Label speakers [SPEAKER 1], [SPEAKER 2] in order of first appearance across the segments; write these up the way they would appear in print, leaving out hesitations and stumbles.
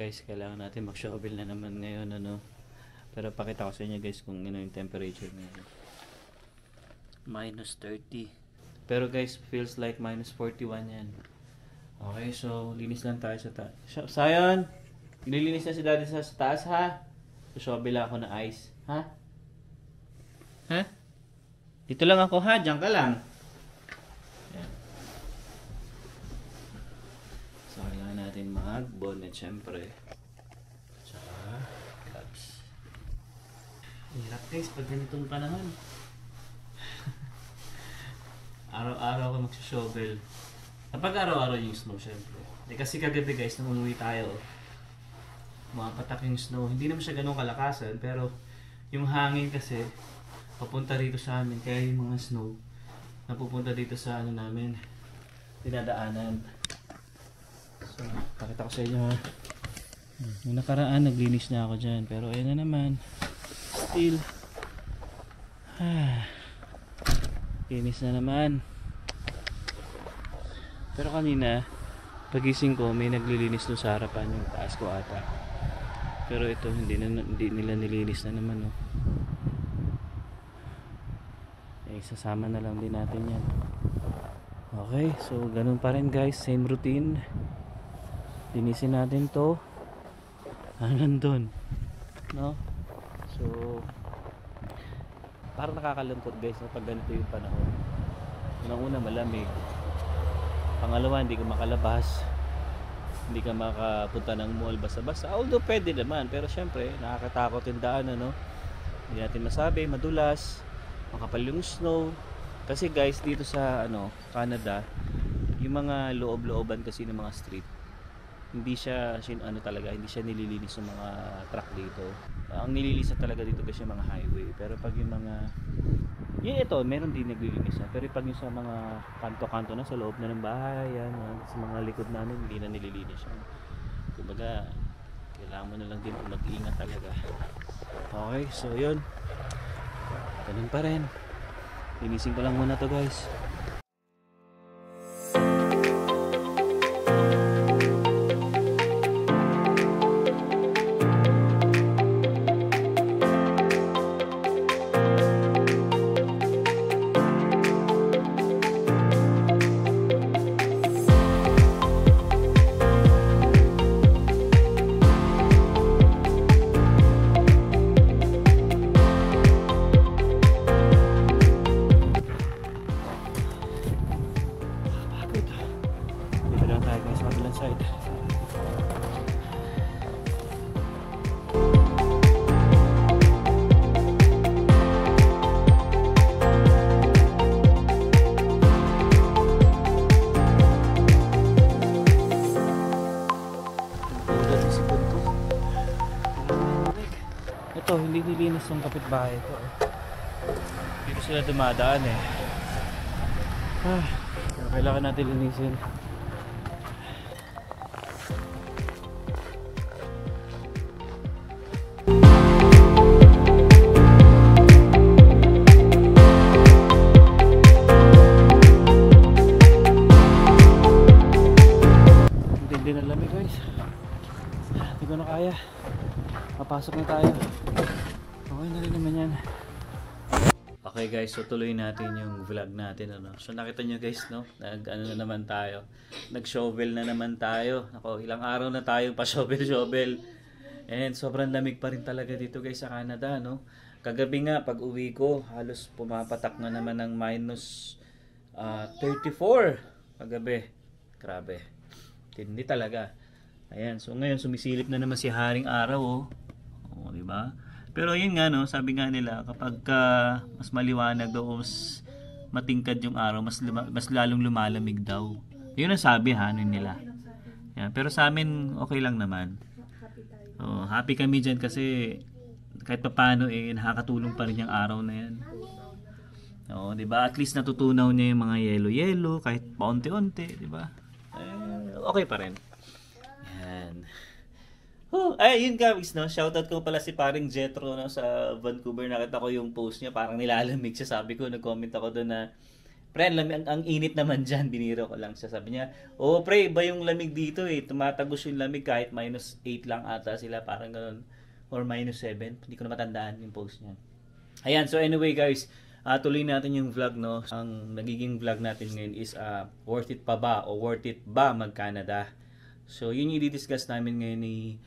[SPEAKER 1] Guys, kailangan natin mag-shovel na naman ngayon, ano. Pero pakita ko sa inyo guys kung ano yung temperature ngayon. -30. Pero guys, feels like -41 yan. Okay, so linis lang tayo sa taas. Sayon, nililinis na si daddy sa taas ha. Shovel ako na ice, ha? Ha? Dito lang ako ha, diyan ka lang. Yan. So kailangan natin mag-bonnet syempre. Tsaka gloves. Hirap guys pag ganitong panahon. Araw-araw ako mag-shovel. Kapag araw-araw yung snow syempre. Kasi kagabi guys, nung umuwi tayo, mapatak yung snow. Hindi naman siya ganun kalakasan, pero yung hangin kasi papunta rito sa amin. Kaya yung mga snow napupunta dito sa ano namin, dinadaanan. So, pakita ko sa inyo ha. Yung nakaraan, naglinis na ako dyan. Pero ayun na naman. Still. Linis na naman. Pero kanina, pagising ko, may naglilinis doon sa harapan yung taas ko ata. Pero ito, hindi nila nilinis na naman. Oh. Eh, sasama na lang din natin yan. Okay, so ganun pa rin guys. Same routine. Linisin natin to hanggang doon. No? So, parang nakakalungkot guys pag ganito yung panahon. Unang-una malamig, pangalawa hindi ka makalabas, hindi ka makapunta ng mall basta-basta, although pwede naman, pero syempre nakakatakot yung daan, ano? Hindi natin masabi, madulas, makapal yung snow. Kasi guys dito sa Canada, yung mga loob-looban kasi ng mga street, hindi siya talaga, hindi siya nililinis ng mga truck dito. Ang nililinis talaga dito kasi yung mga highway. Pero pag yung mga ito, meron din naglilinis na. Pero pag yung sa mga kanto-kanto na sa loob na ng bahay, yan, sa mga likod namin, hindi na nililinis yan. Kumbaga, kailangan mo na lang din mag-iingat talaga. Okay, so yun. Ganun pa rin. Linisin ko lang muna to guys. Ito, hindi nilinis yung kapitbahay ko. Dito sila dumadaan eh. Kailangan natin linisin. Hindi na lamig guys. Hindi ko na kaya. Papasok na tayo. Okay na rin naman yan. Okay guys, so tuloy natin yung vlog natin, ano. So nakita nyo guys, no? Na naman tayo. Nag-shovel na naman tayo. Ako, ilang araw na tayong pa-shovel. And sobrang lamig pa rin talaga dito guys sa Canada, no? Kagabi nga pag uwi ko, halos pumapatak na naman ng -34 kagabi. Grabe. Hindi talaga. Ayan, so ngayon sumisilip na naman si Haring Araw, oh. Oh, di ba? Pero yun nga, no, sabi nga nila kapag mas maliwanag daw, mas matingkad yung araw, mas lalong lumalamig daw. Yun ang sabi nila. Yan, pero sa amin okay lang naman. Oh, happy kami diyan kasi kahit papaano nakakatulong pa rin yung araw na yan. Oh, di ba? At least natutunaw niya yung mga yelo-yelo kahit paunti-unti, di ba? Okay pa rin. Yan. Yun guys, no? Shoutout ko pala si paring Jetro, no, sa Vancouver. Nakita ko yung post niya, parang nilalamig siya. Sabi ko, nag-comment ako doon na Pre, ang init naman dyan, biniro ko lang siya. Sabi niya, oh pre, iba yung lamig dito eh. Tumatagos yung lamig kahit -8 lang ata sila, parang ganun. Or -7. Hindi ko na matandaan yung post niya. Ayan, so anyway guys, tuloy natin yung vlog, no? Ang nagiging vlog natin ngayon is worth it pa ba o worth it ba mag-Canada? So yun yung i-discuss namin ngayon ni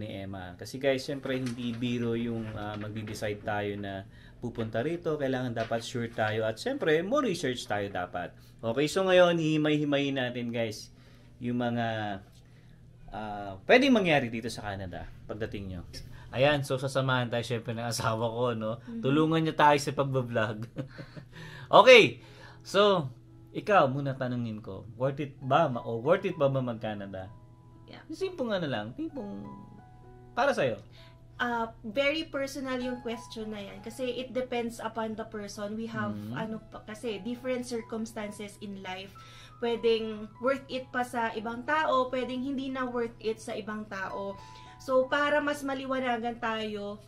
[SPEAKER 1] Emma. Kasi guys, syempre hindi biro yung magde-decide tayo na pupunta rito. Kailangan dapat sure tayo at syempre more research tayo dapat. Okay, so ngayon himay-himayin natin guys yung mga pwedeng mangyari dito sa Canada pagdating nyo. Ayan, so sasamahan tayo syempre ng asawa ko, no? Tulungan niya tayo sa pagbablog. Okay, so ikaw muna tanungin ko, worth it ba mag-Canada?
[SPEAKER 2] Yeah.
[SPEAKER 1] Simple nga na lang, tipong para sa'yo.
[SPEAKER 2] Very personal yung question na yan kasi it depends upon the person. We have kasi different circumstances in life. Pwedeng worth it pa sa ibang tao, pwedeng hindi na worth it sa ibang tao. So para mas maliwanagan tayo,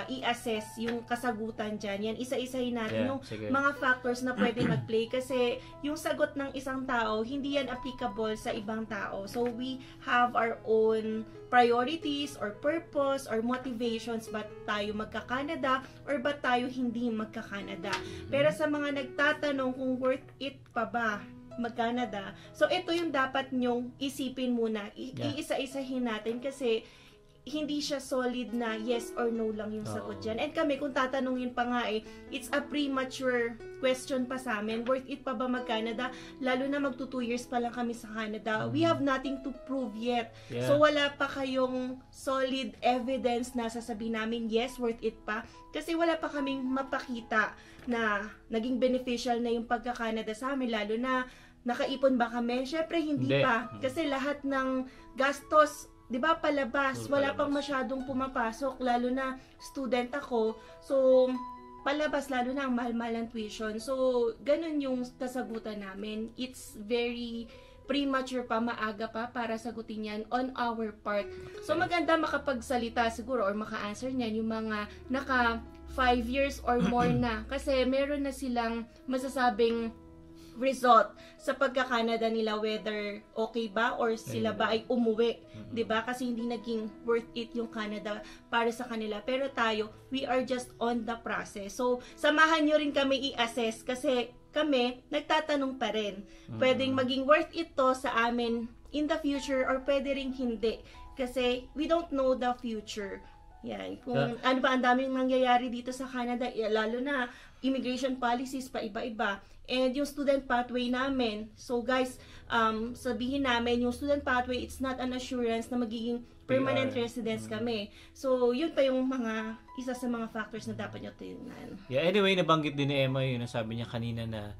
[SPEAKER 2] i-assess yung kasagutan dyan. Yan, isa-isahin natin yung mga factors na pwede mag-play kasi yung sagot ng isang tao, hindi yan applicable sa ibang tao. So, we have our own priorities or purpose or motivations ba't tayo magka-Canada or ba't tayo hindi magka-Canada. Pero sa mga nagtatanong kung worth it pa ba mag-Canada, so ito yung dapat nyong isipin muna. Iisa-isahin natin kasi hindi siya solid na yes or no lang yung sagot dyan. And kami, kung tatanungin pa nga it's a premature question pa sa amin. Worth it pa ba mag-Canada? Lalo na magto 2 years pa lang kami sa Canada. We have nothing to prove yet. So wala pa kayong solid evidence na sasabihin namin yes, worth it pa. Kasi wala pa kaming mapakita na naging beneficial na yung pagka-Canada sa amin. Lalo na nakaipon ba kami? Syempre hindi pa. Kasi lahat ng gastos, 'di ba, palabas, wala pang masyadong pumapasok, lalo na student ako. So, palabas, lalo na ang mahal-mahal ng tuition. So, ganun yung kasagutan namin. It's very premature pa, maaga pa para sagutin yan on our part. So, maganda makapagsalita siguro or maka-answer niyan yung mga naka 5 years or more na. Kasi meron na silang masasabing result sa pagka-Canada nila, whether okay ba or sila ba ay umuwi, 'di ba? Kasi hindi naging worth it yung Canada para sa kanila. Pero tayo, we are just on the process. So, samahan niyo rin kami i-assess kasi kami nagtatanong pa rin. Pwedeng maging worth it to sa amin in the future or pwede ring hindi kasi we don't know the future. Yan, kung ano ba ang daming nangyayari dito sa Canada, lalo na immigration policies pa iba-iba. And yung student pathway namin, so guys, sabihin namin, yung student pathway, it's not an assurance na magiging permanent residence kami. So, yun pa yung isa sa mga factors na dapat nyo tingnan.
[SPEAKER 1] Yeah, anyway, nabanggit din ni Emma yun, sabi niya kanina na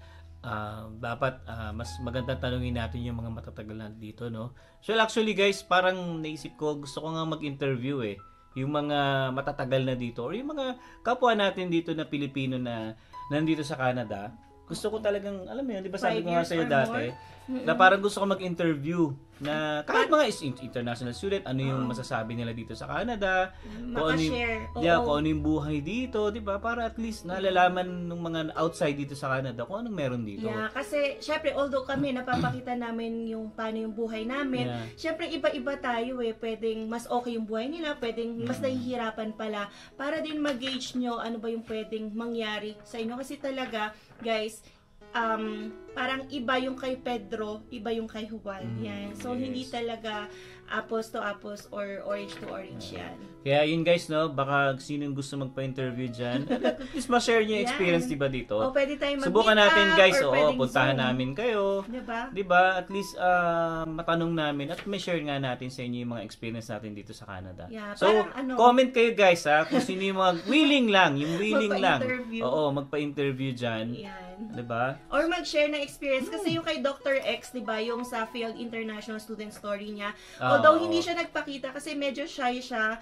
[SPEAKER 1] dapat mas magandang tanungin natin yung mga matatagal na dito, no? So, actually guys, parang naisip ko, gusto ko nga mag-interview yung mga matatagal na dito or yung mga kapwa natin dito na Pilipino na nandito sa Canada. Gusto ko talagang, alam mo yun, di ba sabi ko nga sa'yo dati, na parang gusto ko mag-interview na kahit mga international student, ano yung masasabi nila dito sa Canada, kung ano yung buhay dito, di ba? Para at least nalalaman ng mga outside dito sa Canada kung anong meron dito.
[SPEAKER 2] Yeah, kasi syempre, although kami napapakita namin yung paano yung buhay namin, syempre iba-iba tayo pwedeng mas okay yung buhay nila, pwedeng mas nahihirapan pala, para din mag-gauge nyo ano ba yung pwedeng mangyari sa inyo. Kasi talaga, guys, parang iba yung kay Pedro, iba yung kay Juan. Yan. So, hindi talaga apples to apples or orange to orange yan.
[SPEAKER 1] Kaya yun guys, no, baka sinong gusto magpa-interview dyan, at least ma-share nyo yung experience, diba, dito?
[SPEAKER 2] O, pwede tayo mag-meet
[SPEAKER 1] subukan natin guys, puntahan
[SPEAKER 2] Zoom.
[SPEAKER 1] namin kayo. Diba? At least matanong namin at may share nga natin sa inyo yung mga experience natin dito sa Canada.
[SPEAKER 2] Yeah,
[SPEAKER 1] so, comment kayo guys kung sino yung mga willing lang, magpa-interview dyan.
[SPEAKER 2] Yan.
[SPEAKER 1] Diba?
[SPEAKER 2] Or mag-share ng experience kasi yung kay Dr. X, diba, yung sa Field International Student Story niya, although hindi siya nagpakita kasi medyo shy siya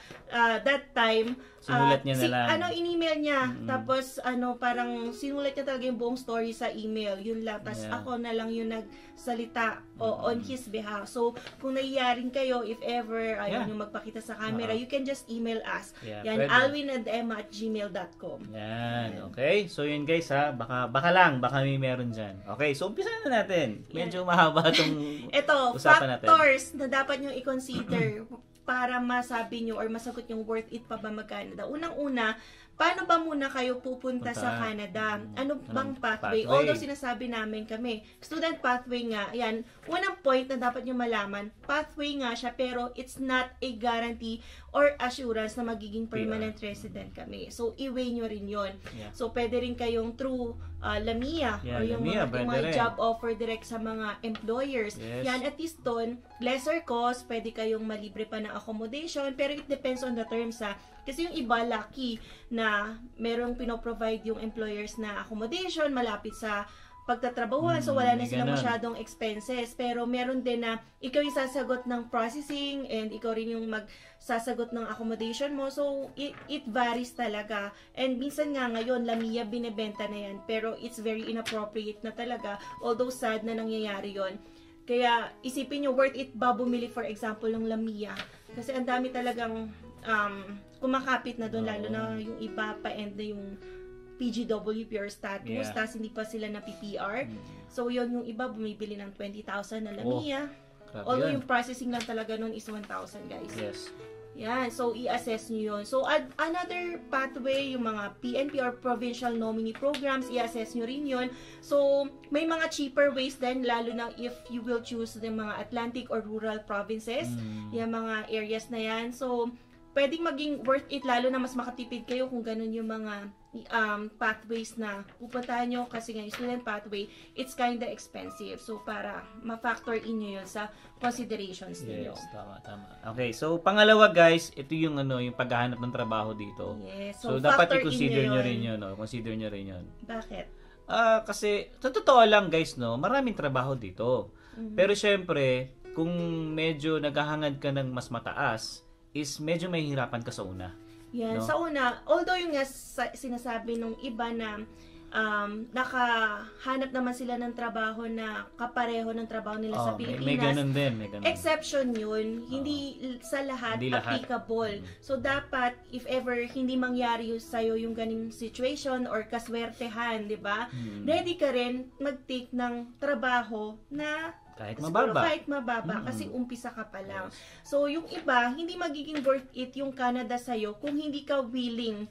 [SPEAKER 2] that time,
[SPEAKER 1] sinulat niya na lang.
[SPEAKER 2] In-email niya, tapos parang sinulat niya talaga yung buong story sa email, yun lang. Tapos ako na lang yung salita on his behalf. So, kung naiyaring kayo, if ever ayaw nyo magpakita sa camera, you can just email us. Yan, alwinandemma@gmail.com.
[SPEAKER 1] Yan, okay? So yun guys ha, baka may meron dyan. Okay, so umpisa na natin. Medyo mahaba itong
[SPEAKER 2] Ito,
[SPEAKER 1] usapan natin.
[SPEAKER 2] factors na dapat nyo i-consider para masabi nyo or masagot yung worth it pa ba mag-Canada. Unang-una, paano ba muna kayo pupunta sa Canada? Ano bang pathway? Although sinasabi namin kami, student pathway nga, yan, unang point na dapat nyo malaman, pathway nga siya, pero it's not a guarantee or assurance na magiging permanent resident kami. So, i-weigh nyo rin yon. So, pwede rin kayong through LAMIA or yung mga job offer direct sa mga employers. Yan, at least doon, lesser cost, pwede kayong malibre pa ng accommodation, pero it depends on the terms ha. Kasi yung iba, lucky na merong pinoprovide yung employers na accommodation, malapit sa pagtatrabahuan, so wala na silang masyadong expenses. Pero meron din na ikaw yung sasagot ng processing and ikaw rin yung magsasagot ng accommodation mo. So, it varies talaga. And minsan nga ngayon, LAMIA binebenta na yan. Pero it's very inappropriate na talaga. Although sad na nangyayari yon. Kaya isipin nyo, worth it ba bumili for example ng LAMIA? Kasi ang dami talagang kumakapit na doon, lalo na yung iba pa end na yung PGW pure status, tapos hindi pa sila na PPR. So yun, yung iba bumibili ng 20,000 na LAMIA. Although yung processing lang talaga nun is 1,000 guys.
[SPEAKER 1] Yes.
[SPEAKER 2] Yan, so i-assess nyo yun. So another pathway, yung mga PNP or Provincial Nominee Programs, i-assess nyo rin yun. So may mga cheaper ways din, lalo na if you will choose the mga Atlantic or rural provinces, yung mga areas na yan. So pwedeng maging worth it, lalo na mas makatipid kayo kung ganun yung mga pathways na pupuntahan nyo, kasi nga yung student pathway, it's kinda expensive. So, para ma-factor in nyo yun sa considerations niyo.
[SPEAKER 1] Yes, tama. Okay, so pangalawa guys, ito yung yung paghahanap ng trabaho dito.
[SPEAKER 2] Yes,
[SPEAKER 1] so dapat i-consider nyo rin yun. Consider nyo rin yun.
[SPEAKER 2] Bakit?
[SPEAKER 1] Kasi, totoo lang guys, maraming trabaho dito. Pero syempre, kung medyo naghahangad ka ng mas mataas, is medyo mahihirapan ka sa una.
[SPEAKER 2] Yan, sa una, although yung sinasabi nung iba na nakahanap naman sila ng trabaho na kapareho ng trabaho nila sa Pilipinas.
[SPEAKER 1] May ganun din.
[SPEAKER 2] Exception yun. Hindi sa lahat applicable. So, dapat, if ever hindi mangyari sa'yo yung ganing situation or kaswertehan, di ba? Ready ka rin mag-take ng trabaho na
[SPEAKER 1] kahit
[SPEAKER 2] mababa kasi umpisa ka pa lang. So, yung iba, hindi magiging worth it yung Canada sa'yo kung hindi ka willing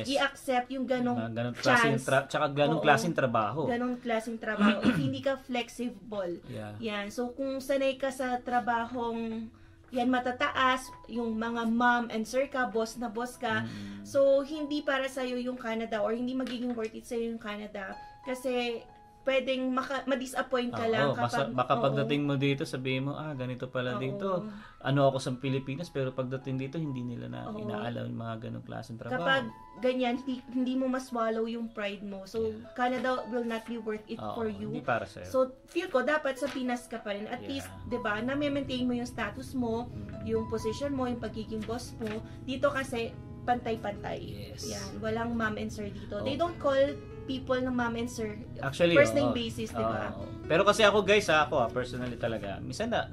[SPEAKER 2] i-accept yung ganong chance.
[SPEAKER 1] Tsaka ganong klaseng trabaho.
[SPEAKER 2] Ganong klaseng trabaho. If hindi ka flexible. Yan. So, kung sanay ka sa trabahong yan matataas, yung mga mom and sir ka, boss na boss ka. So, hindi para sa'yo yung Canada or hindi magiging worth it sa'yo yung Canada. Kasi, pwedeng ma-disappoint ka lang kapag
[SPEAKER 1] baka pagdating mo dito sabihin mo ganito pala dito, ako sa Pilipinas, pero pagdating dito hindi nila na inaalaw yung mga ganong klaseng trabaho.
[SPEAKER 2] Kapag ganyan, hindi mo maswallow yung pride mo, so Canada will not be worth it for you.
[SPEAKER 1] Hindi para sa'yo.
[SPEAKER 2] So feel ko dapat sa Pinas ka pa rin, at least 'di ba, na maintain mo yung status mo, yung position mo, yung pagiging boss mo. Dito kasi pantay-pantay. Yan, walang mom and sir dito. They don't call people ng mom and sir. Actually, first name basis, di ba?
[SPEAKER 1] Pero kasi ako guys, personally talaga, minsan na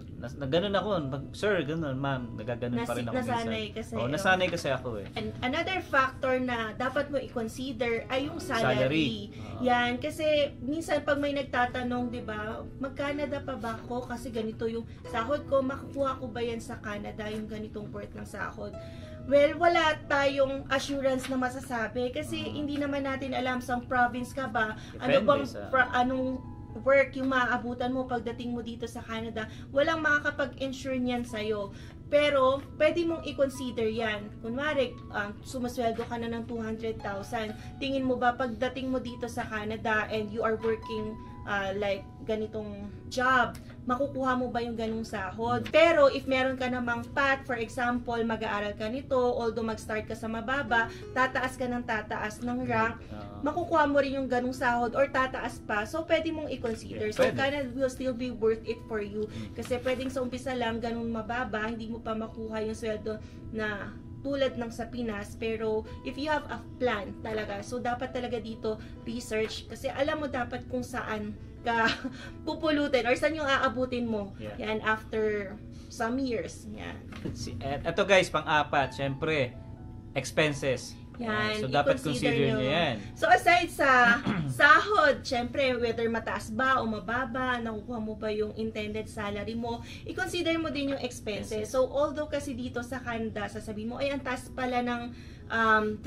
[SPEAKER 1] ganun ako, sir, ganun, ma'am, nagaganon pa rin ako minsan.
[SPEAKER 2] Nasanay kasi.
[SPEAKER 1] Nasanay kasi ako eh.
[SPEAKER 2] And another factor na dapat mo i-consider ay yung salary. Yan, kasi minsan pag may nagtatanong, di ba, mag-Canada pa ba ako? Kasi ganito yung sahod ko, makukuha ko ba yan sa Canada, yung ganitong worth ng sahod? Well, wala tayong assurance na masasabi kasi hindi naman natin alam sa province ka ba, anong work yung maaabutan mo pagdating mo dito sa Canada. Walang makakapag-insure niyan sa'yo. Pero, pwede mong i-consider yan. Kunwari, sumasweldo ka na ng 200,000. Tingin mo ba pagdating mo dito sa Canada and you are working like ganitong job, makukuha mo ba yung ganung sahod? Pero if meron ka namang path, for example, mag-aaral ka nito, although mag-start ka sa mababa, tataas ka ng tataas ng rank, makukuha mo rin yung ganung sahod or tataas pa. So, pwede mong i-consider. So, Canada will still be worth it for you. Kasi pwedeng sa umpisa lang, ganun mababa, hindi mo pa makuha yung sweldo na tulad ng sa Pinas, pero if you have a plan talaga, so dapat talaga dito research, kasi alam mo dapat kung saan ka pupulutin or saan yung aabutin mo.
[SPEAKER 1] Yeah.
[SPEAKER 2] Yan, after some years. Yan.
[SPEAKER 1] Ito guys, pang-apat, syempre, expenses.
[SPEAKER 2] Yan,
[SPEAKER 1] So, dapat
[SPEAKER 2] i-consider
[SPEAKER 1] consider nyo
[SPEAKER 2] nyo.
[SPEAKER 1] yan.
[SPEAKER 2] So, aside sa sahod, syempre, whether mataas ba o mababa, nakukuha mo ba yung intended salary mo, i-consider mo din yung expenses. So, although kasi dito sa Canada, sasabihin mo, ay, ang taas pala ng $3,000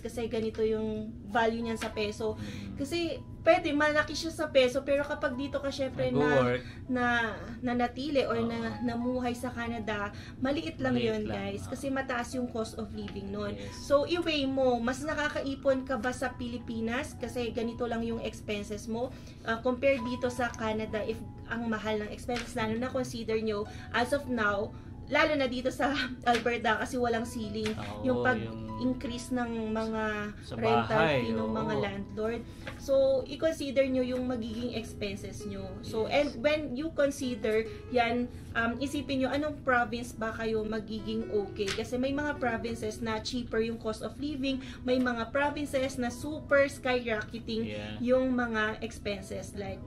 [SPEAKER 2] kasi ganito yung value niyan sa peso. Kasi, pwede, malaki siya sa peso, pero kapag dito ka syempre
[SPEAKER 1] Nag-work.
[SPEAKER 2] na natili or na namuhay sa Canada, maliit lang
[SPEAKER 1] Maliit
[SPEAKER 2] yun,
[SPEAKER 1] lang,
[SPEAKER 2] guys. Kasi mataas yung cost of living nun.
[SPEAKER 1] Yes.
[SPEAKER 2] So, i-weigh mo, mas nakakaipon ka ba sa Pilipinas? Kasi ganito lang yung expenses mo. Compare dito sa Canada, if ang mahal ng expenses, lalo na consider nyo, as of now, lalo na dito sa Alberta kasi walang ceiling, yung pag-increase ng mga
[SPEAKER 1] sa
[SPEAKER 2] rental
[SPEAKER 1] bahay,
[SPEAKER 2] fee ng mga landlord. So, i-consider nyo yung magiging expenses nyo. So,
[SPEAKER 1] Yes.
[SPEAKER 2] and when you consider yan, isipin nyo anong province ba kayo magiging okay. Kasi may mga provinces na cheaper yung cost of living, may mga provinces na super skyrocketing
[SPEAKER 1] Yeah.
[SPEAKER 2] yung mga expenses. Like,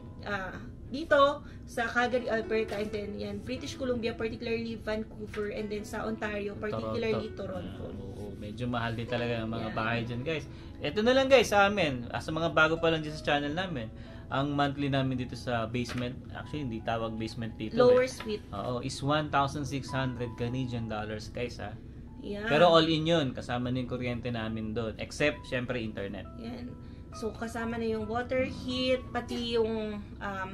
[SPEAKER 2] dito sa Calgary, Alberta, and then yan, British Columbia, particularly Vancouver, and then sa Ontario, particularly Toronto.
[SPEAKER 1] Oo, medyo mahal din talaga ang mga
[SPEAKER 2] Yeah.
[SPEAKER 1] bahay dyan guys. Ito na lang guys sa amin, sa mga bago pa lang dyan sa channel namin, ang monthly namin dito sa basement, actually hindi tawag basement dito.
[SPEAKER 2] Lower suite.
[SPEAKER 1] Oo, is 1,600 Canadian dollars guys ha.
[SPEAKER 2] Yeah.
[SPEAKER 1] Pero all in yun, kasama na yung kuryente namin doon. Except, syempre, internet.
[SPEAKER 2] Yan. So, kasama na yung water, heat, pati yung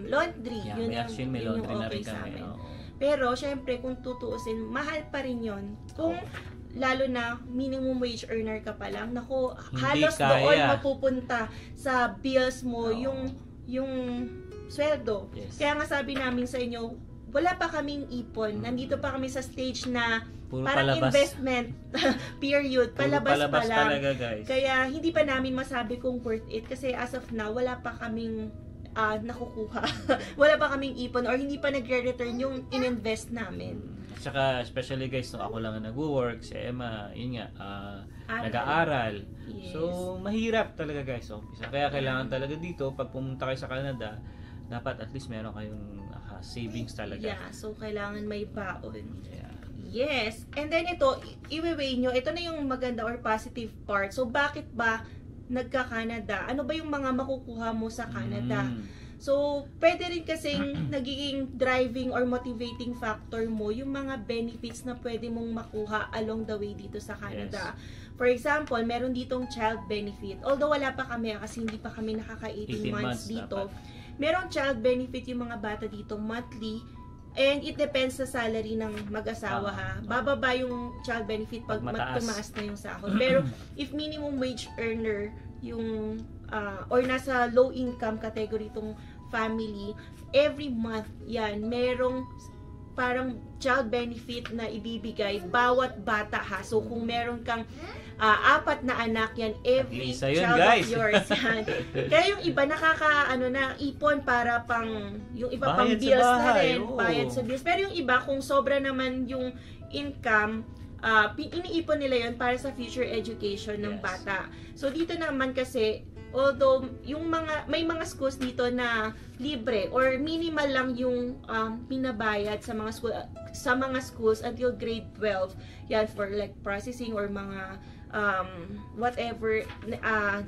[SPEAKER 2] laundry.
[SPEAKER 1] Yeah,
[SPEAKER 2] yun
[SPEAKER 1] may
[SPEAKER 2] yung,
[SPEAKER 1] actually may
[SPEAKER 2] yun yung
[SPEAKER 1] laundry na rin
[SPEAKER 2] okay sa
[SPEAKER 1] kami.
[SPEAKER 2] amin.
[SPEAKER 1] Oo.
[SPEAKER 2] Pero, syempre, kung tutuusin, mahal pa rin yun. Kung, lalo na, minimum wage earner ka pa lang, naku,
[SPEAKER 1] Hindi
[SPEAKER 2] halos
[SPEAKER 1] kaya.
[SPEAKER 2] doon mapupunta sa bills mo,
[SPEAKER 1] Oo.
[SPEAKER 2] yung sweldo.
[SPEAKER 1] Yes.
[SPEAKER 2] Kaya nga sabi namin sa inyo, wala pa kaming ipon. Nandito pa kami sa stage na
[SPEAKER 1] Puro
[SPEAKER 2] parang
[SPEAKER 1] palabas.
[SPEAKER 2] investment period.
[SPEAKER 1] Puro
[SPEAKER 2] Palabas pa lang.
[SPEAKER 1] talaga guys.
[SPEAKER 2] Kaya hindi pa namin masabi kung worth it kasi as of now wala pa kaming nakukuha. Wala pa kaming ipon or hindi pa nagre-return yung in-invest namin.
[SPEAKER 1] Tsaka especially guys, no, ako lang ang nag-work, si Emma, yun nga,
[SPEAKER 2] Aral.
[SPEAKER 1] nag-aaral.
[SPEAKER 2] Yes.
[SPEAKER 1] So, mahirap talaga guys. So, kaya kailangan talaga dito, pag pumunta kayo sa Canada, dapat at least meron kayong savings talaga.
[SPEAKER 2] Yeah, so kailangan may baon.
[SPEAKER 1] Yeah.
[SPEAKER 2] Yes. And then ito, i-weigh nyo, ito na yung maganda or positive part. So, bakit ba nagka-Canada? Ano ba yung mga makukuha mo sa Canada? So, pwede rin kasing nagiging driving or motivating factor mo yung mga benefits na pwede mong makuha along the way dito sa Canada. For example, meron ditong child benefit. Although wala pa kami kasi hindi pa kami nakaka 18 months dito.
[SPEAKER 1] Dapat.
[SPEAKER 2] Merong child benefit yung mga bata dito monthly. And it depends sa salary ng mag-asawa ha. Bababa yung child benefit pag tumaas na yung sahod. Pero if minimum wage earner yung or nasa low income category itong family, every month yan, merong parang child benefit na ibibigay bawat bata ha. So kung meron kang 4 na anak yan, every child
[SPEAKER 1] guys.
[SPEAKER 2] of yours yan. Kaya yung iba ipon para pang yung iba pang
[SPEAKER 1] Bayad sa
[SPEAKER 2] bills na
[SPEAKER 1] bahay,
[SPEAKER 2] rin,
[SPEAKER 1] oo.
[SPEAKER 2] bayad sa bills. Pero yung iba kung sobra naman yung income, iniipon nila yon para sa future education ng
[SPEAKER 1] Yes.
[SPEAKER 2] bata. So dito naman kasi although yung may mga schools dito na libre or minimal lang yung pinabayad sa mga schools until grade 12 yan for like processing or mga whatever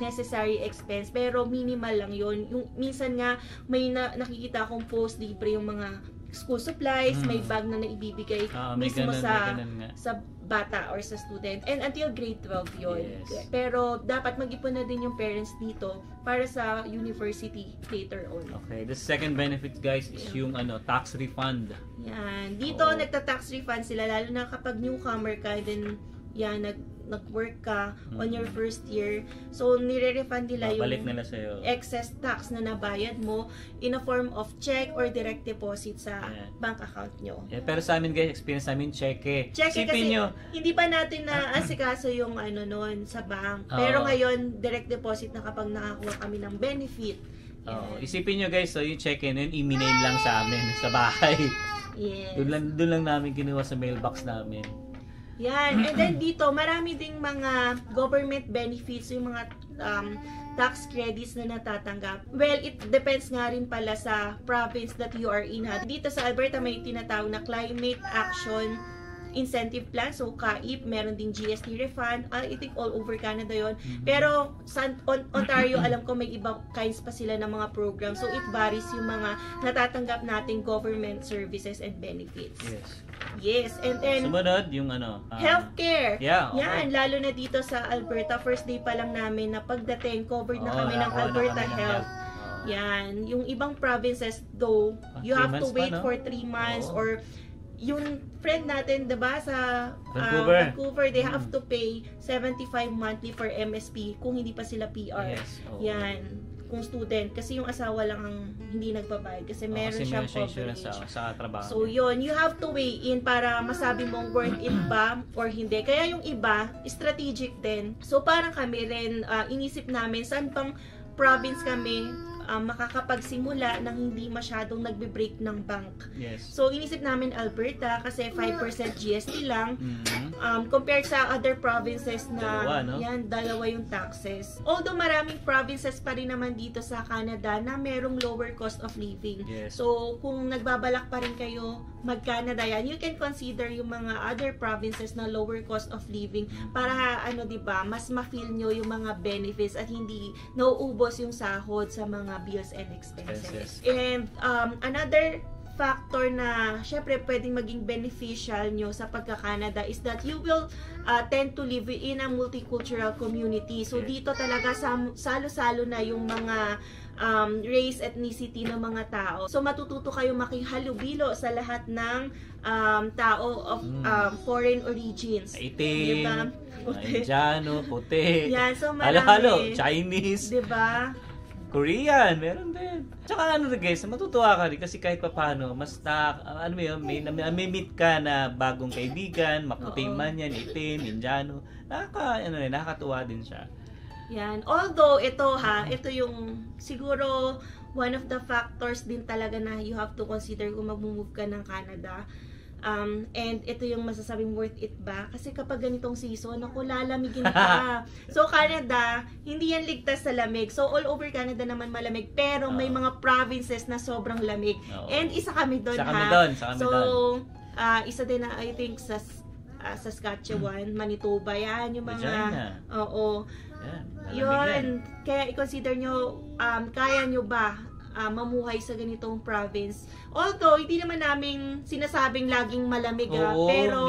[SPEAKER 2] necessary expense, pero minimal lang yun. Yung minsan nga may nakikita akong post libre yung mga school supplies, may bag na naibibigay mismo sa bata or sa student, and until grade 12 yun.
[SPEAKER 1] Yes.
[SPEAKER 2] Pero dapat mag-ipon na din yung parents dito para sa university later on.
[SPEAKER 1] Okay, the second benefit guys is yung tax refund.
[SPEAKER 2] Yan. Dito nagta-tax refund sila lalo na kapag newcomer ka, then yan nag-work ka on your first year. So nire-refund nila
[SPEAKER 1] Babalik
[SPEAKER 2] yung
[SPEAKER 1] nila sa'yo.
[SPEAKER 2] excess tax na nabayad mo in a form of check or direct deposit sa bank account nyo.
[SPEAKER 1] Yeah, pero sa amin guys, experience namin cheque.
[SPEAKER 2] Check kasi
[SPEAKER 1] nyo,
[SPEAKER 2] hindi pa natin na asikaso yung noon sa bank. Pero ngayon, direct deposit na kapag nakakuha kami ng benefit.
[SPEAKER 1] isipin nyo guys, so yung cheque na yun, i-mail lang sa amin sa bahay.
[SPEAKER 2] Yes.
[SPEAKER 1] Doon lang namin kinuha sa mailbox namin.
[SPEAKER 2] Yan. And then dito, marami ding mga government benefits, yung mga tax credits na natatanggap. Well, it depends nga rin pala sa province that you are in. Dito sa Alberta, may tinatawag na Climate Action Incentive Plan. So, KAIP, meron din GST refund. I think all over Canada yon. Pero sa Ontario, alam ko may iba kinds pa sila ng mga programs. So, it varies yung mga natatanggap nating government services and benefits. Yes. And then,
[SPEAKER 1] sumunod, yung
[SPEAKER 2] healthcare.
[SPEAKER 1] Yeah,
[SPEAKER 2] Yan, lalo na dito sa Alberta. First day pa lang namin na pagdating, covered na kami ng Alberta Health. Yan. Yung ibang provinces, though, you have to wait for 3 months or yung friend natin, diba, sa Vancouver, they have to pay 75 monthly for MSP kung hindi pa sila PR. Yan. Kung student. Kasi yung asawa lang ang hindi nagbabayad. Kasi meron siyang coverage.
[SPEAKER 1] Sa trabaho.
[SPEAKER 2] So, yun. You have to weigh in para masabi mong worth it ba or hindi. Kaya yung iba, strategic din. So, parang kami rin, inisip namin saan pang province kami makakapagsimula nang hindi masyadong nagbe-break ng bank. So, inisip namin Alberta kasi 5% GST lang. Compared sa other provinces na dalawa yung taxes. Although maraming provinces pa rin naman dito sa Canada na merong lower cost of living. So, kung nagbabalak pa rin kayo mag-Canada yan, you can consider yung mga other provinces na lower cost of living para diba, mas ma-feel nyo yung mga benefits at hindi nauubos yung sahod sa mga bills and expenses. And another factor na syempre pwedeng maging beneficial nyo sa pagka-Canada is that you will tend to live in a multicultural community. So dito talaga salo-salo na yung mga race, ethnicity ng mga tao. So matututo kayo makihalubilo sa lahat ng tao of foreign origins.
[SPEAKER 1] Itim, diba? Indiano, puti.
[SPEAKER 2] Yan, so marami.
[SPEAKER 1] Halo-halo, Chinese.
[SPEAKER 2] Diba?
[SPEAKER 1] Korean, meron din. Tsaka guys, matutuwa ka rin kasi kahit papaano, mas may meet ka na bagong kaibigan, maputi man yan, itim, Indiano. Nakakatuwa din siya.
[SPEAKER 2] Yan. Although, ito yung siguro one of the factors din talaga na you have to consider kung mag-move ka ng Canada. And ito yung masasabing worth it ba? Kasi kapag ganitong season, lalamigin ka. So, Canada, hindi yan ligtas sa lamig. So, all over Canada naman malamig. Pero may mga provinces na sobrang lamig. And isa kami doon, So, isa din na, I think, sa Saskatchewan, Manitoba, yan. Yung mga, yun. Kaya i-consider nyo, kaya nyo ba mamuhay sa ganitong province. Although, hindi naman namin sinasabing laging malamig pero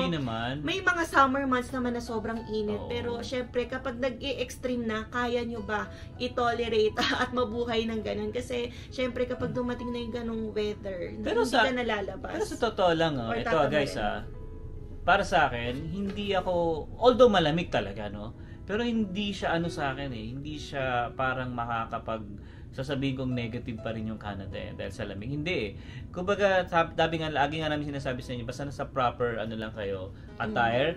[SPEAKER 2] may mga summer months naman na sobrang init. Pero, syempre, kapag nag-i-extreme na, kaya nyo ba i-tolerate at mabuhay ng ganun? Kasi, syempre, kapag dumating na yung ganung weather, hindi ka nalalabas.
[SPEAKER 1] Pero sa totoo lang, ito guys, para sa akin, hindi ako, although malamig talaga, pero hindi siya sa akin hindi siya parang sasabihin kong negative pa rin yung Canada dahil sa lamig. Hindi Kumbaga, lagi nga namin sinasabi sa inyo, basta nasa proper lang kayo, attire,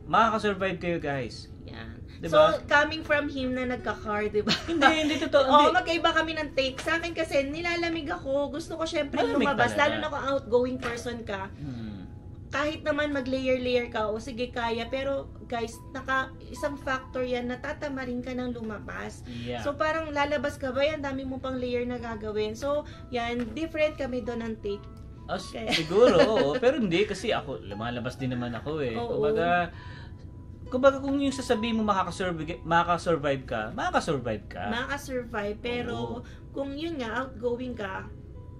[SPEAKER 1] makaka-survive kayo guys.
[SPEAKER 2] Yan.
[SPEAKER 1] Diba?
[SPEAKER 2] So, coming from him na nagka-car, diba?
[SPEAKER 1] Hindi totoo.
[SPEAKER 2] Magkaiba kami ng take. Sa akin kasi, nilalamig ako. Gusto ko syempre lumabas. Lalo na kung outgoing person ka. Kahit naman mag-layer-layer ka, sige, kaya. Pero, guys, isang factor yan, natatama rin ka ng lumabas. So, parang lalabas ka ba, yan, dami mo pang layer na gagawin. So, yan, different kami doon ng take.
[SPEAKER 1] Siguro, pero hindi, kasi ako, lumalabas din naman ako Kumbaga, kung yung sasabihin mo makaka-survive ka, makaka-survive, pero kung yun nga, outgoing ka,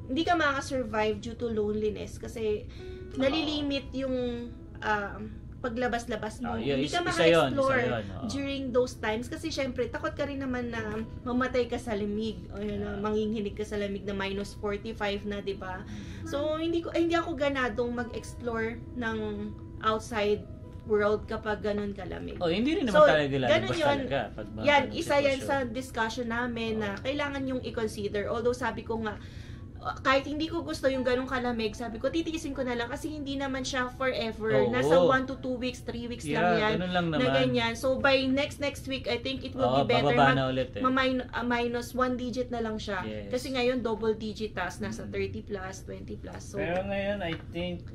[SPEAKER 1] hindi ka makaka-survive due to loneliness kasi nalilimit yung paglabas-labas mo. Hindi ka maka-explore during those times kasi syempre takot ka rin naman na mamatay ka sa lamig o manginghinig ka sa lamig na minus 45 na, di ba? So hindi ako ganadong mag-explore ng outside world kapag ganun kalamig. Hindi rin naman talaga lalabas talaga.
[SPEAKER 2] Yan, isa yan sa discussion namin na kailangan yung i-consider. Although sabi ko nga, kahit hindi ko gusto yung ganong kalamig, sabi ko, titiisin ko na lang kasi hindi naman siya forever.
[SPEAKER 1] Oo.
[SPEAKER 2] Nasa 1 to 2 weeks, 3 weeks lang yan.
[SPEAKER 1] Ganun lang
[SPEAKER 2] Na
[SPEAKER 1] naman.
[SPEAKER 2] ganyan. So, by next week, I think it will be better.
[SPEAKER 1] Bababa na ulit eh.
[SPEAKER 2] Minus 1 digit na lang siya.
[SPEAKER 1] Yes.
[SPEAKER 2] Kasi ngayon, double digit tas, nasa 30 plus, 20 plus. So,
[SPEAKER 1] Pero ngayon, I think,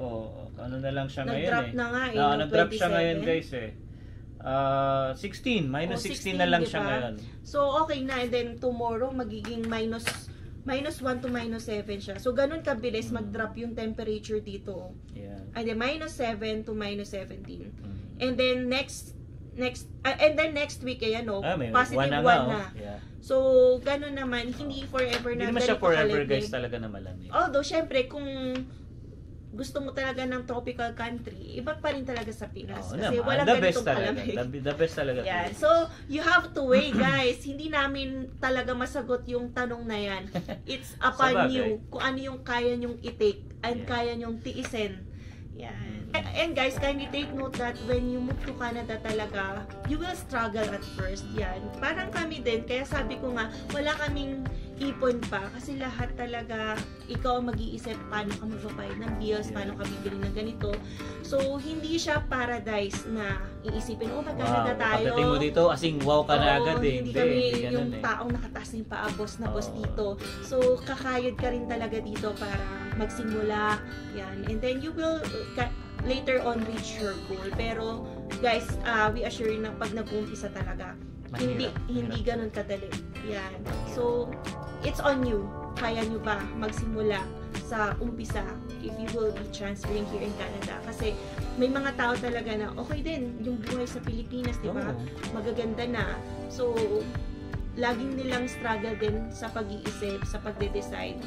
[SPEAKER 1] ano na lang siya ngayon
[SPEAKER 2] nag-drop
[SPEAKER 1] eh.
[SPEAKER 2] na nga eh.
[SPEAKER 1] Nag-drop siya
[SPEAKER 2] 27.
[SPEAKER 1] ngayon guys eh. 16, minus 16 na lang siya
[SPEAKER 2] diba?
[SPEAKER 1] ngayon.
[SPEAKER 2] So, okay na. And then, tomorrow, magiging minus 1 to minus 7 siya. So, ganun kabilis mag-drop yung temperature dito.
[SPEAKER 1] Yeah.
[SPEAKER 2] And then, minus 7 to minus 17.
[SPEAKER 1] Mm.
[SPEAKER 2] And then, next week, ayan o,
[SPEAKER 1] May
[SPEAKER 2] positive 1
[SPEAKER 1] nga,
[SPEAKER 2] na.
[SPEAKER 1] Yeah.
[SPEAKER 2] So, ganun naman, hindi forever
[SPEAKER 1] Hindi
[SPEAKER 2] na
[SPEAKER 1] naman siya
[SPEAKER 2] ganito
[SPEAKER 1] forever
[SPEAKER 2] kalamig.
[SPEAKER 1] guys talaga na malamig.
[SPEAKER 2] Although, syempre, kung gusto mo talaga ng tropical country, iba pa rin talaga sa Pinas.
[SPEAKER 1] Oo
[SPEAKER 2] Kasi
[SPEAKER 1] naman.
[SPEAKER 2] walang
[SPEAKER 1] The best
[SPEAKER 2] ganitong
[SPEAKER 1] talaga.
[SPEAKER 2] kalamig.
[SPEAKER 1] The best talaga.
[SPEAKER 2] Yan. So, you have to weigh, guys. Hindi namin talaga masagot yung tanong na yan. It's upon
[SPEAKER 1] Sabagay.
[SPEAKER 2] you kung ano yung kaya nyong i-take and
[SPEAKER 1] Yeah.
[SPEAKER 2] kaya nyong tiisin. Yan. And guys, kindly take note that when you move to Canada talaga, you will struggle at first. Yan. Parang kami din. Kaya sabi ko nga, wala kaming ipon pa. Kasi lahat talaga, ikaw ang mag-iisip paano ka magbabayad ng bills, paano ka bibili ng ganito. So, hindi siya paradise na iisipin, mag-Canada tayo.
[SPEAKER 1] Pagdating mo dito, asing wow ka na agad eh.
[SPEAKER 2] Hindi kami
[SPEAKER 1] ganun
[SPEAKER 2] yung
[SPEAKER 1] eh.
[SPEAKER 2] taong nakataas na yung paabos na boss
[SPEAKER 1] Oo.
[SPEAKER 2] dito. So, kakayod ka rin talaga dito para magsimula. Yan. And then, you will later on reach your goal. Pero, guys, we assure you na pag nag-uumpisa talaga,
[SPEAKER 1] Mahirap.
[SPEAKER 2] hindi ganun kadali. Yan. So, it's on you. Kaya nyo ba magsimula sa umpisa if you will be transferring here in Canada? Kasi may mga tao talaga na okay din yung buhay sa Pilipinas, di ba?
[SPEAKER 1] Oo.
[SPEAKER 2] Magaganda na. So, laging nilang struggle din sa pag-iisip, sa pagde-decide.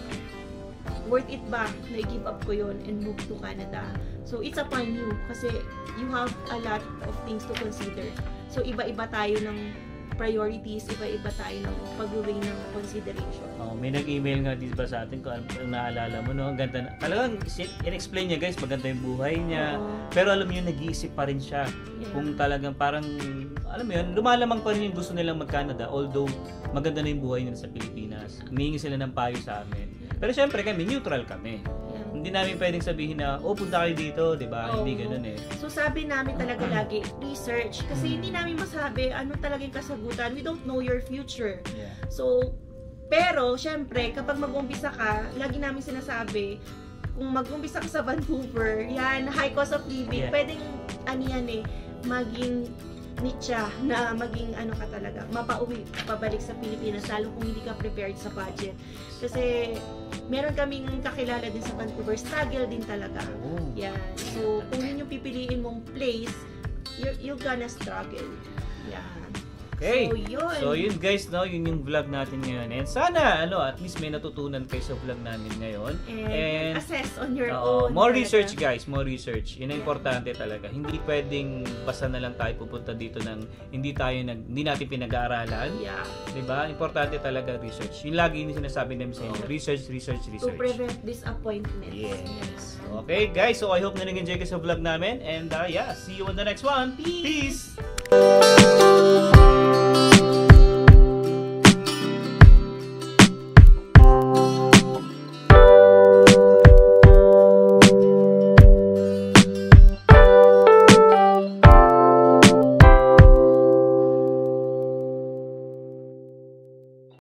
[SPEAKER 2] Worth it ba na i-give up ko yun and move to Canada? So, it's upon you kasi you have a lot of things to consider. So, iba-iba tayo ng priorities, iba-iba tayo ng pag-weigh ng consideration.
[SPEAKER 1] May nag-email nga dito ba sa atin kung ang naalala mo, no? Ang ganda na. Talagang in-explain niya guys, maganda yung buhay niya.
[SPEAKER 2] Oo.
[SPEAKER 1] Pero alam mo yun, nag-iisip pa rin siya.
[SPEAKER 2] Yeah.
[SPEAKER 1] Kung talagang parang, alam mo yun, lumalamang pa rin yung gusto nilang mag-Canada. Although, maganda na yung buhay nila sa Pilipinas. Humingi sila ng payo sa amin. Pero syempre kami, neutral kami.
[SPEAKER 2] Yeah.
[SPEAKER 1] Hindi namin pwedeng sabihin na, punta kayo dito, di ba?
[SPEAKER 2] Oo.
[SPEAKER 1] Hindi ganun eh.
[SPEAKER 2] So, sabi namin talaga lagi, research. Kasi hindi namin masabi ano talagang kasagutan. We don't know your future.
[SPEAKER 1] Yeah.
[SPEAKER 2] So, pero, syempre, kapag mag-umpisa ka, lagi namin sinasabi, kung mag-umpisa ka sa Vancouver, yan, high cost of living,
[SPEAKER 1] Yeah.
[SPEAKER 2] pwedeng, ano yan eh, maging niche na maging ano ka talaga, mapauwi, pabalik sa Pilipinas, lalo kung hindi ka prepared sa budget. Kasi, meron kaming kakilala din sa Vancouver, struggle din talaga.
[SPEAKER 1] Oh.
[SPEAKER 2] Yan. So, kung yun yung pipiliin mong place, you're gonna struggle. Yan.
[SPEAKER 1] Okay.
[SPEAKER 2] So, yun.
[SPEAKER 1] So, yun guys, no, yun yung vlog natin ngayon. And sana, at least may natutunan kayo sa vlog namin ngayon.
[SPEAKER 2] And assess on your
[SPEAKER 1] Oo,
[SPEAKER 2] own.
[SPEAKER 1] more
[SPEAKER 2] talaga.
[SPEAKER 1] research guys, more research. Yun ang
[SPEAKER 2] Yeah.
[SPEAKER 1] importante talaga. Hindi pwedeng basta na lang tayo pupunta dito ng hindi natin pinag-aaralan.
[SPEAKER 2] Yeah.
[SPEAKER 1] 'Di ba? Importante talaga research. Yung lagi yung sinasabi namin sa inyo,
[SPEAKER 2] Oo.
[SPEAKER 1] research.
[SPEAKER 2] To prevent disappointments.
[SPEAKER 1] Yes. Okay guys, so I hope na nag-enjoy kayo sa vlog namin and see you on the next one.
[SPEAKER 2] Peace.
[SPEAKER 1] Peace.